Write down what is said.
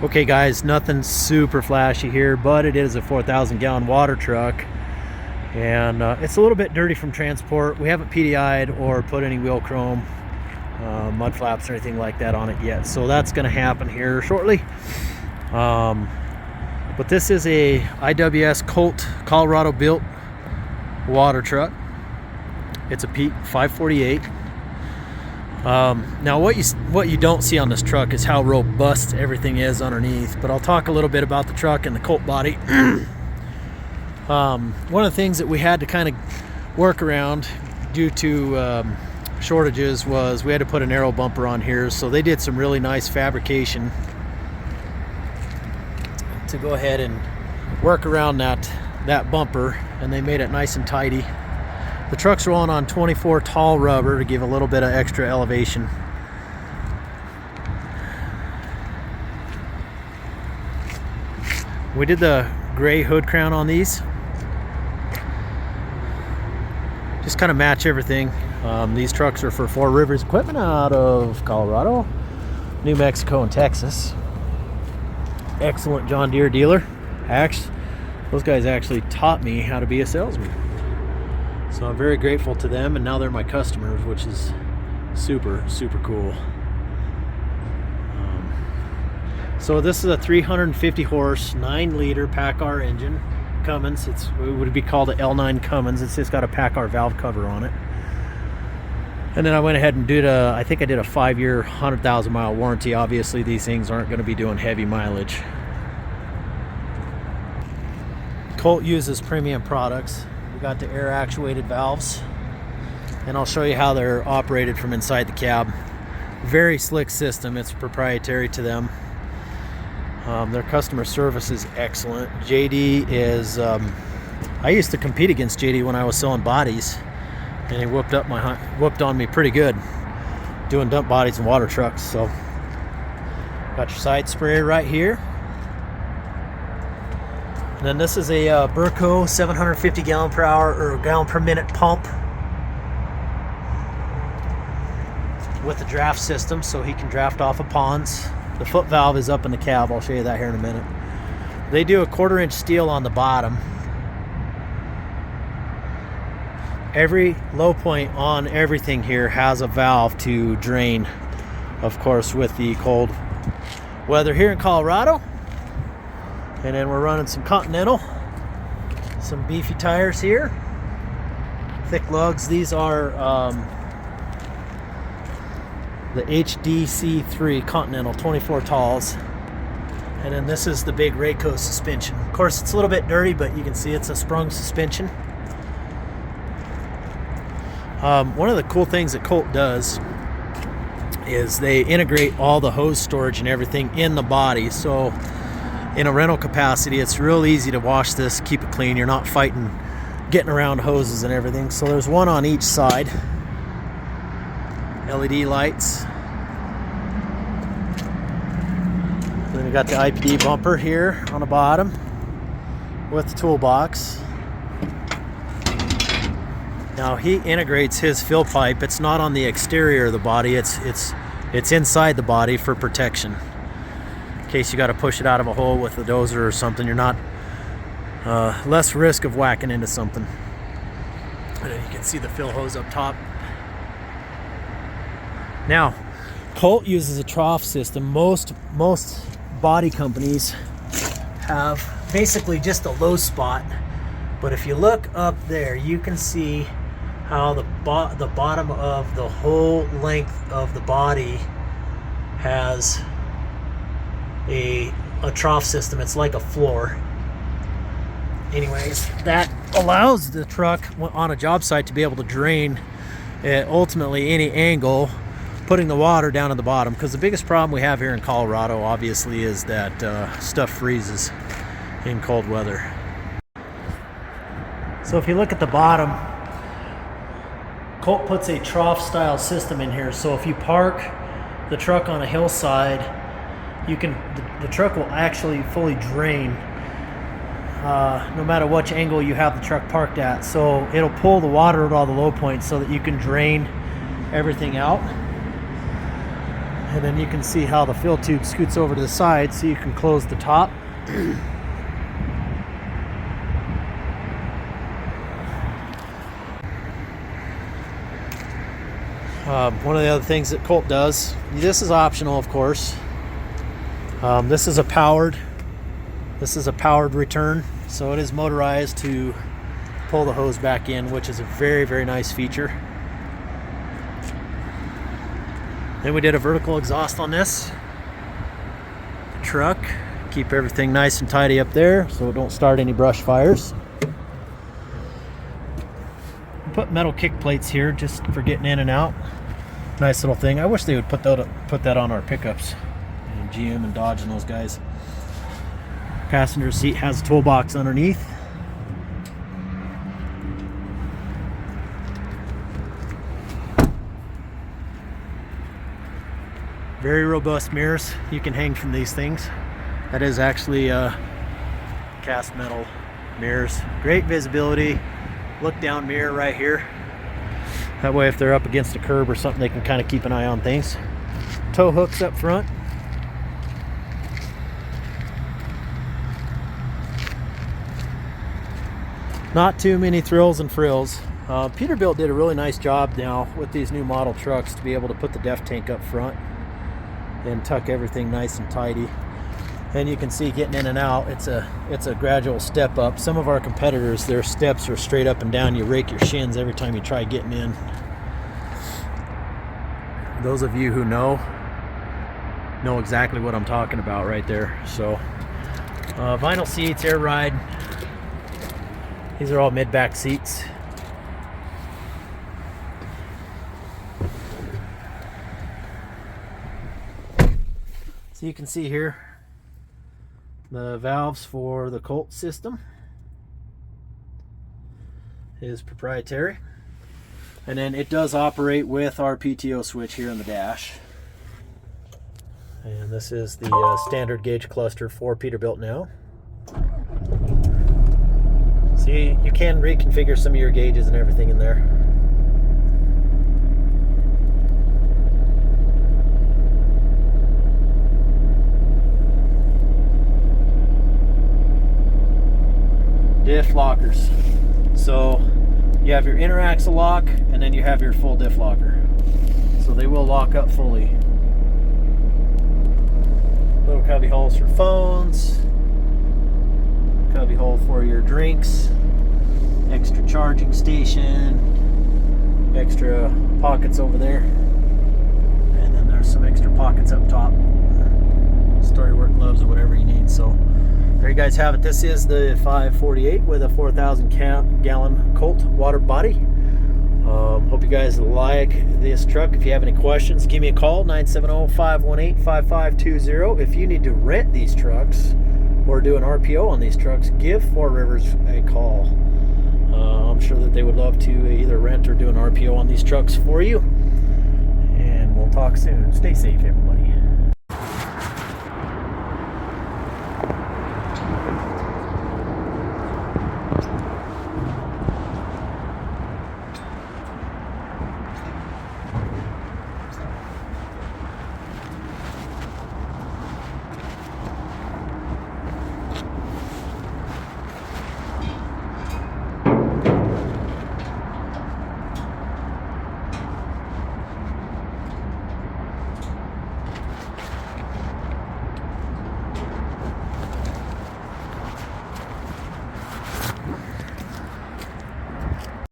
Okay guys, nothing super flashy here, but it is a 4,000 gallon water truck, and it's a little bit dirty from transport. We haven't PDI'd or put any wheel chrome, mud flaps or anything like that on it yet, so that's going to happen here shortly. But this is a IWS Colt Colorado built water truck. It's a Pete 548. Now what you don't see on this truck is how robust everything is underneath, but I'll talk a little bit about the truck and the Colt body. One of the things that we had to kind of work around due to shortages was we had to put an aero bumper on here, so they did some really nice fabrication to go ahead and work around that bumper, and they made it nice and tidy. The truck's rolling on 24 tall rubber to give a little bit of extra elevation. We did the gray hood crown on these. Just kind of match everything. These trucks are for Four Rivers Equipment out of Colorado, New Mexico, and Texas. Excellent John Deere dealer. Those guys actually taught me how to be a salesman. So I'm very grateful to them, and now they're my customers, which is super, super cool. So this is a 350 horse, 9-liter PACCAR engine, Cummins. It would be called an L9 Cummins. It's just got a PACCAR valve cover on it. And then I went ahead and I think I did a 5-year, 100,000 mile warranty. Obviously, these things aren't going to be doing heavy mileage. Colt uses premium products. We got the air actuated valves, and I'll show you how they're operated from inside the cab. Very slick system. It's proprietary to them. Their customer service is excellent. JD is I used to compete against JD when I was selling bodies, and he whooped on me pretty good doing dump bodies and water trucks. So got your side sprayer right here. And then this is a Burco 750 gallon per hour or gallon per minute pump with the draft system, so he can draft off of ponds. The foot valve is up in the cab. I'll show you that here in a minute. They do a 1/4 inch steel on the bottom. Every low point on everything here has a valve to drain, of course, with the cold weather here in Colorado. And then we're running some Continental, some beefy tires here, thick lugs. These are the HDC3 Continental 24 talls. And then this is the big Rayco suspension. Of course, it's a little bit dirty, but you can see it's a sprung suspension. One of the cool things that Colt does is they integrate all the hose storage and everything in the body. So in a rental capacity, it's real easy to wash this, keep it clean. You're not fighting getting around hoses and everything. So there's one on each side. LED lights. Then we got the IPD bumper here on the bottom with the toolbox. Now he integrates his fill pipe. It's not on the exterior of the body. It's inside the body for protection. In case you got to push it out of a hole with a dozer or something, you're not less risk of whacking into something. And then you can see the fill hose up top. Now, Colt uses a trough system. Most body companies have basically just a low spot, but if you look up there, you can see how the bottom of the whole length of the body has a trough system. It's like a floor. Anyways, that allows the truck on a job site to be able to drain ultimately any angle, putting the water down at the bottom, because the biggest problem we have here in Colorado obviously is that stuff freezes in cold weather. So if you look at the bottom, Colt puts a trough style system in here, so if you park the truck on a hillside, the truck will actually fully drain no matter which angle you have the truck parked at. So it'll pull the water at all the low points so that you can drain everything out. And then you can see how the fill tube scoots over to the side so you can close the top. One of the other things that Colt does, this is optional of course, this is a powered return, so it is motorized to pull the hose back in, which is a very, very nice feature. Then we did a vertical exhaust on this truck, keep everything nice and tidy up there so it don't start any brush fires. Put metal kick plates here just for getting in and out. Nice little thing. I wish they would put that on our pickups, and GM and Dodge and those guys. Passenger seat has a toolbox underneath. Very robust mirrors you can hang from these things. That is actually cast metal mirrors. Great visibility. Look down mirror right here. That way if they're up against a curb or something, they can kind of keep an eye on things. Tow hooks up front. Not too many thrills and frills. Peterbilt did a really nice job now with these new model trucks to be able to put the def tank up front and tuck everything nice and tidy. And you can see getting in and out, it's a gradual step up. Some of our competitors, their steps are straight up and down. You rake your shins every time you try getting in. Those of you who know exactly what I'm talking about right there. So vinyl seats, air ride. These are all mid-back seats. So you can see here the valves for the Colt system is proprietary, and then it does operate with our PTO switch here in the dash. And this is the standard gauge cluster for Peterbilt now. See, you can reconfigure some of your gauges and everything in there. Diff lockers. So you have your inner axle lock and then you have your full diff locker. So they will lock up fully. Little cubby holes for phones. Cubby hole for your drinks. Extra charging station. Extra pockets over there. And then there's some extra pockets up top. Storywork gloves or whatever you need. So there you guys have it. This is the 548 with a 4,000 gallon Colt water body. Hope you guys like this truck. If you have any questions, give me a call, 970-518-5520. If you need to rent these trucks or do an RPO on these trucks, give Four Rivers a call. I'm sure that they would love to either rent or do an RPO on these trucks for you. And we'll talk soon. Stay safe, everybody.